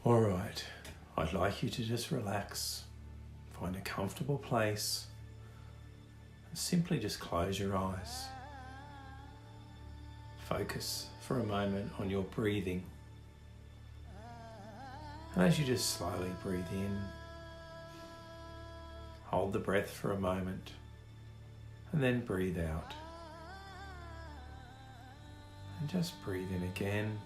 All right, I'd like you to just relax, find a comfortable place, and simply just close your eyes. Focus for a moment on your breathing. And as you just slowly breathe in, hold the breath for a moment, and then breathe out. And just breathe in again.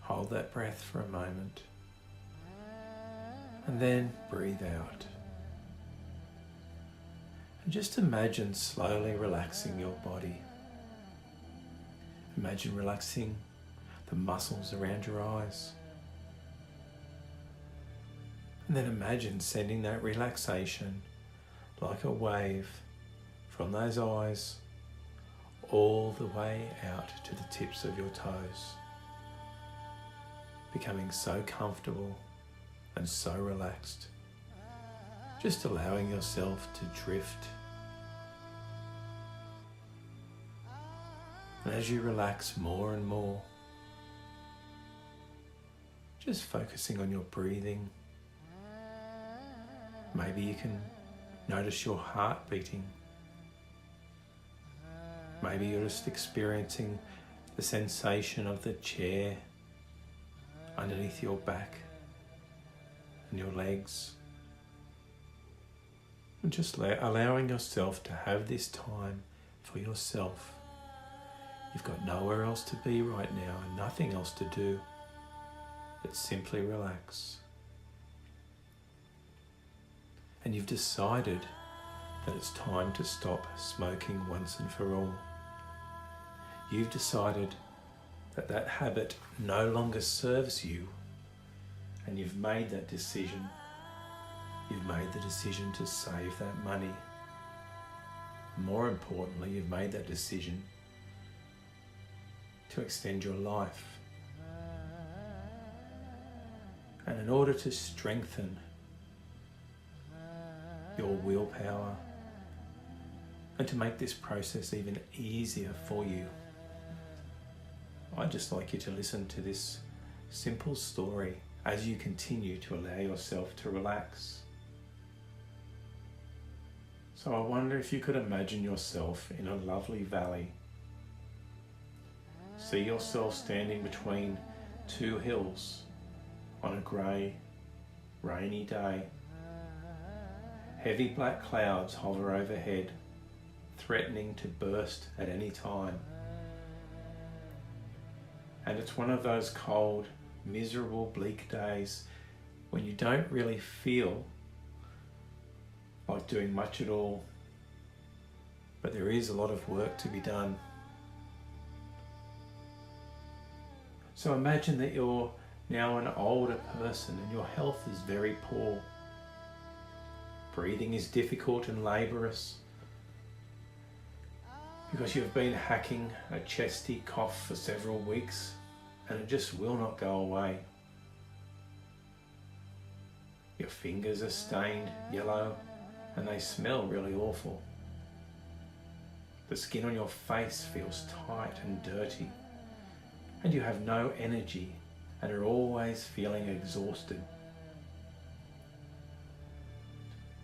Hold that breath for a moment, and then breathe out. And just imagine slowly relaxing your body. Imagine relaxing the muscles around your eyes. And then imagine sending that relaxation like a wave from those eyes all the way out to the tips of your toes, becoming so comfortable and so relaxed, just allowing yourself to drift. And as you relax more and more, just focusing on your breathing. Maybe you can notice your heart beating. Maybe you're just experiencing the sensation of the chair underneath your back and your legs. And just allowing yourself to have this time for yourself. You've got nowhere else to be right now and nothing else to do but simply relax. And you've decided that it's time to stop smoking once and for all. You've decided that that habit no longer serves you, and you've made that decision. You've made the decision to save that money. More importantly, you've made that decision to extend your life. And in order to strengthen your willpower and to make this process even easier for you, I'd just like you to listen to this simple story as you continue to allow yourself to relax. So I wonder if you could imagine yourself in a lovely valley. See yourself standing between two hills on a grey, rainy day. Heavy black clouds hover overhead, threatening to burst at any time. And it's one of those cold, miserable, bleak days when you don't really feel like doing much at all, but there is a lot of work to be done. So imagine that you're now an older person and your health is very poor. Breathing is difficult and laborious because you've been hacking a chesty cough for several weeks and it just will not go away. Your fingers are stained yellow and they smell really awful. The skin on your face feels tight and dirty, and you have no energy and are always feeling exhausted.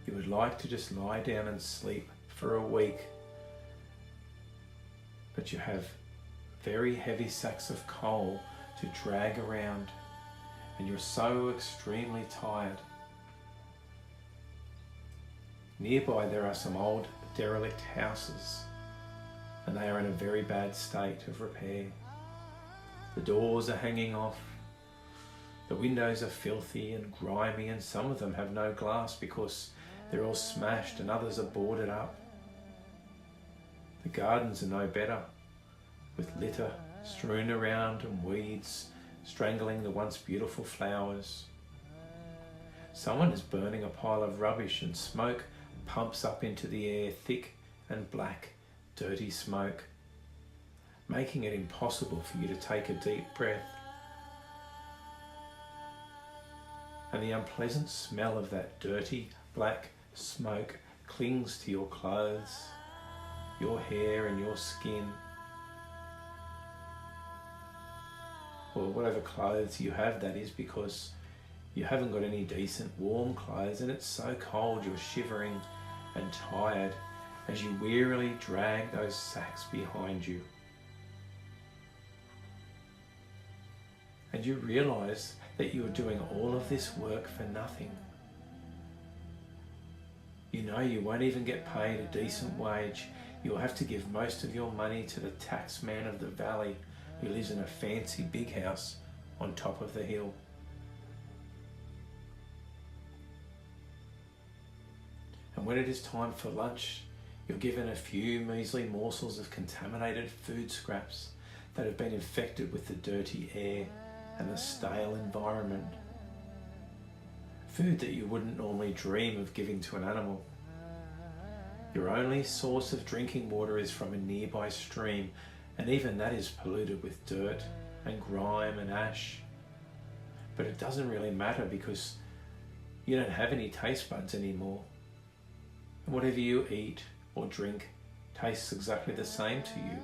You would like to just lie down and sleep for a week, but you have very heavy sacks of coal to drag around and you're so extremely tired. Nearby there are some old derelict houses and they are in a very bad state of repair. The doors are hanging off, the windows are filthy and grimy, and some of them have no glass because they're all smashed and others are boarded up. The gardens are no better, with litter strewn around and weeds strangling the once beautiful flowers. Someone is burning a pile of rubbish and smoke pumps up into the air, thick and black, dirty smoke, making it impossible for you to take a deep breath. And the unpleasant smell of that dirty, black smoke clings to your clothes, your hair and your skin. or whatever clothes you have, that is, because you haven't got any decent warm clothes and it's so cold you're shivering and tired as you wearily drag those sacks behind you. And you realise that you are doing all of this work for nothing. You know you won't even get paid a decent wage. You'll have to give most of your money to the tax man of the valley who lives in a fancy big house on top of the hill. And when it is time for lunch, you're given a few measly morsels of contaminated food scraps that have been infected with the dirty air and the stale environment. Food that you wouldn't normally dream of giving to an animal. Your only source of drinking water is from a nearby stream, and even that is polluted with dirt and grime and ash. But it doesn't really matter because you don't have any taste buds anymore. And whatever you eat or drink tastes exactly the same to you.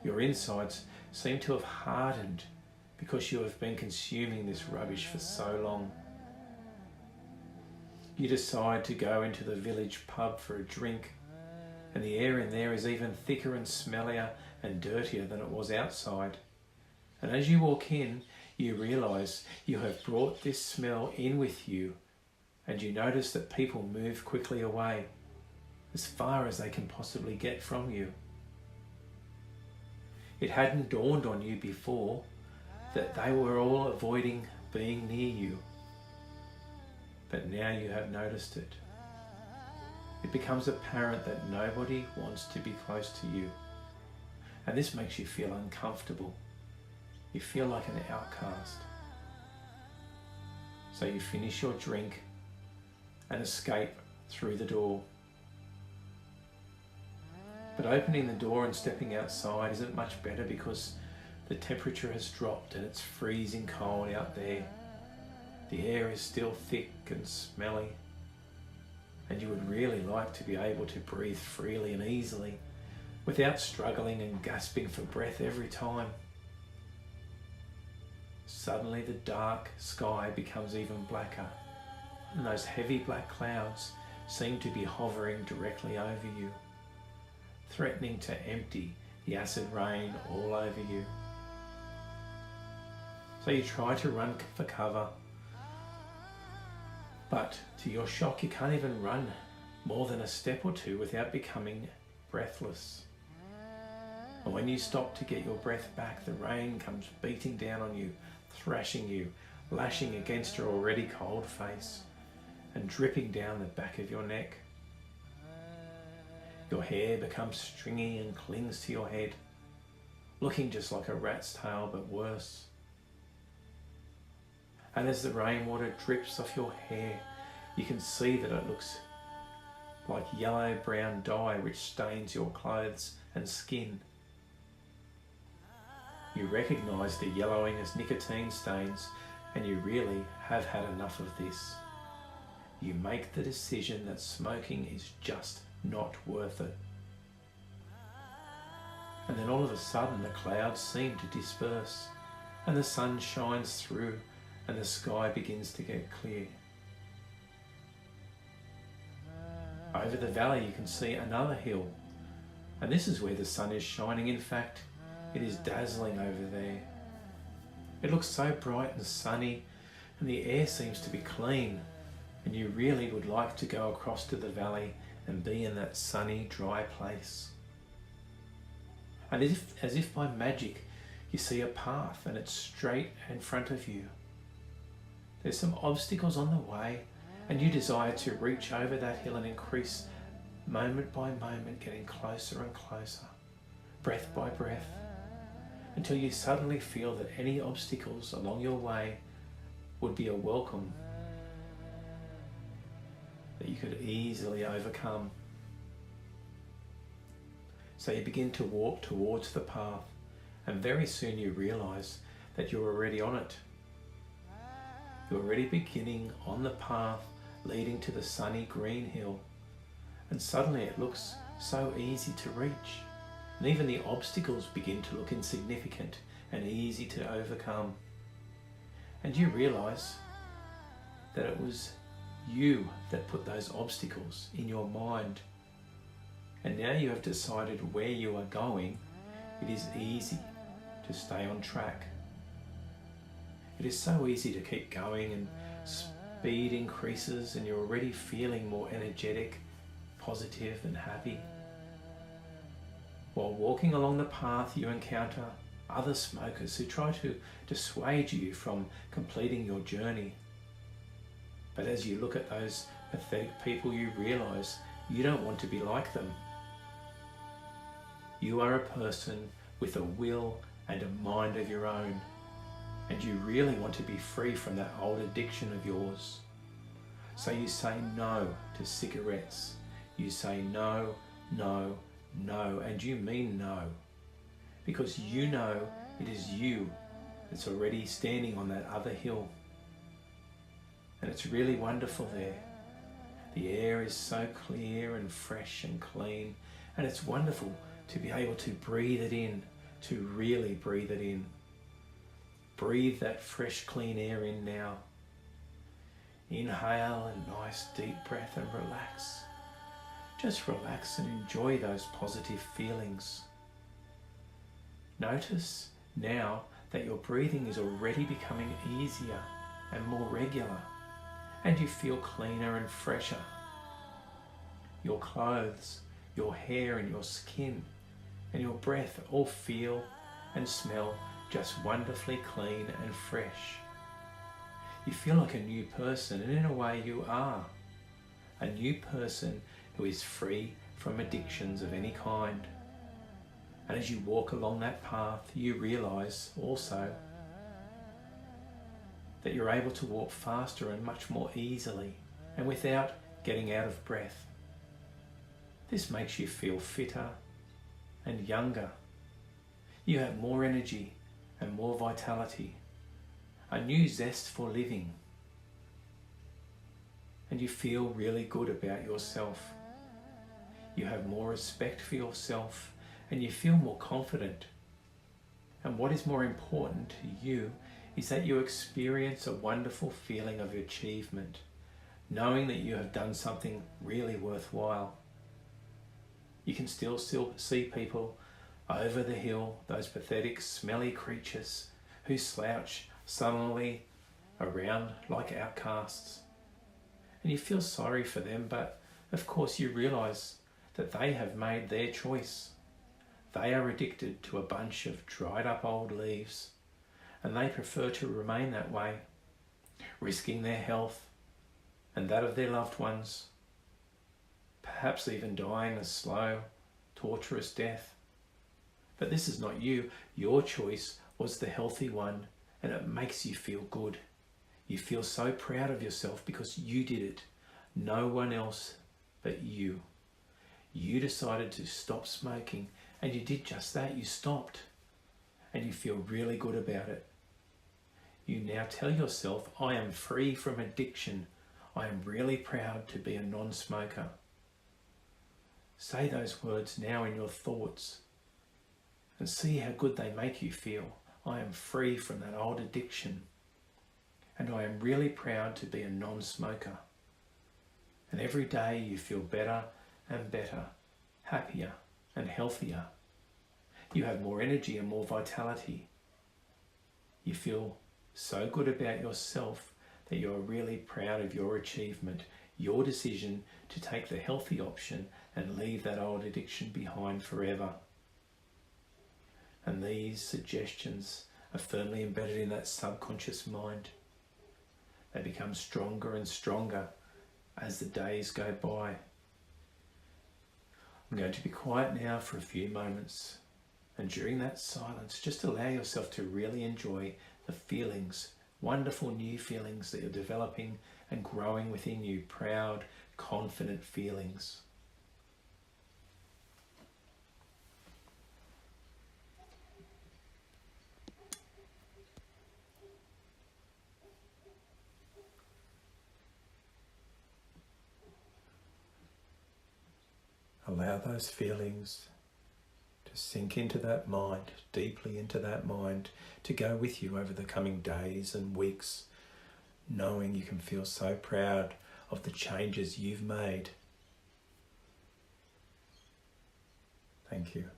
Your insides seem to have hardened because you have been consuming this rubbish for so long. You decide to go into the village pub for a drink, and the air in there is even thicker and smellier and dirtier than it was outside. And as you walk in, you realise you have brought this smell in with you, and you notice that people move quickly away, as far as they can possibly get from you. It hadn't dawned on you before that they were all avoiding being near you. But now you have noticed it. It becomes apparent that nobody wants to be close to you. And this makes you feel uncomfortable. You feel like an outcast. So you finish your drink and escape through the door. But opening the door and stepping outside isn't much better because the temperature has dropped and it's freezing cold out there. The air is still thick and smelly, and you would really like to be able to breathe freely and easily without struggling and gasping for breath every time. Suddenly the dark sky becomes even blacker, and those heavy black clouds seem to be hovering directly over you, threatening to empty the acid rain all over you. So you try to run for cover, but to your shock, you can't even run more than a step or two without becoming breathless. And when you stop to get your breath back, the rain comes beating down on you, thrashing you, lashing against your already cold face, and dripping down the back of your neck. Your hair becomes stringy and clings to your head, looking just like a rat's tail, but worse. And as the rainwater drips off your hair, you can see that it looks like yellow-brown dye which stains your clothes and skin. You recognise the yellowing as nicotine stains, and you really have had enough of this. You make the decision that smoking is just not worth it. And then all of a sudden the clouds seem to disperse, and the sun shines through, and the sky begins to get clear. Over the valley you can see another hill, and this is where the sun is shining. In fact, it is dazzling over there. It looks so bright and sunny, and the air seems to be clean, and you really would like to go across to the valley and be in that sunny, dry place. And as if by magic, you see a path, and it's straight in front of you. There's some obstacles on the way, and you desire to reach over that hill and increase moment by moment, getting closer and closer, breath by breath, until you suddenly feel that any obstacles along your way would be a welcome that you could easily overcome. So you begin to walk towards the path, and very soon you realise that you're already on it. You're already beginning on the path leading to the sunny green hill, and suddenly it looks so easy to reach. And even the obstacles begin to look insignificant and easy to overcome. And you realize that it was you that put those obstacles in your mind. And now you have decided where you are going. It is easy to stay on track. It is so easy to keep going, and speed increases and you're already feeling more energetic, positive and happy. While walking along the path, you encounter other smokers who try to dissuade you from completing your journey. But as you look at those pathetic people, you realize you don't want to be like them. You are a person with a will and a mind of your own, and you really want to be free from that old addiction of yours. So you say no to cigarettes. You say no, no, no, and you mean no, because you know it is you that's already standing on that other hill. And it's really wonderful there. The air is so clear and fresh and clean, and it's wonderful to be able to breathe it in, to really breathe it in. Breathe that fresh, clean air in now. Inhale a nice deep breath and relax. Just relax and enjoy those positive feelings. Notice now that your breathing is already becoming easier and more regular, and you feel cleaner and fresher. Your clothes, your hair and your skin and your breath all feel and smell just wonderfully clean and fresh. You feel like a new person, and in a way you are. A new person who is free from addictions of any kind. And as you walk along that path, you realize also that you're able to walk faster and much more easily and without getting out of breath. This makes you feel fitter and younger. You have more energy and more vitality, a new zest for living, and you feel really good about yourself. You have more respect for yourself and you feel more confident. And what is more important to you is that you experience a wonderful feeling of achievement, knowing that you have done something really worthwhile. You can still see people over the hill, those pathetic, smelly creatures who slouch sullenly around like outcasts. And you feel sorry for them, but of course you realize that they have made their choice. They are addicted to a bunch of dried up old leaves, and they prefer to remain that way, risking their health and that of their loved ones, perhaps even dying a slow, torturous death. But this is not you. Your choice was the healthy one, and it makes you feel good. You feel so proud of yourself because you did it. No one else but you. You decided to stop smoking, and you did just that. You stopped, and you feel really good about it. You now tell yourself, I am free from addiction. I am really proud to be a non-smoker. Say those words now in your thoughts and see how good they make you feel. I am free from that old addiction, and I am really proud to be a non-smoker. And every day you feel better and better, happier and healthier. You have more energy and more vitality. You feel so good about yourself that you're really proud of your achievement, your decision to take the healthy option and leave that old addiction behind forever. And these suggestions are firmly embedded in that subconscious mind. They become stronger and stronger as the days go by. I'm going to be quiet now for a few moments, and during that silence, just allow yourself to really enjoy the feelings, wonderful new feelings that you're developing and growing within you, proud, confident feelings. Allow those feelings to sink into that mind, deeply into that mind, to go with you over the coming days and weeks, knowing you can feel so proud of the changes you've made. Thank you.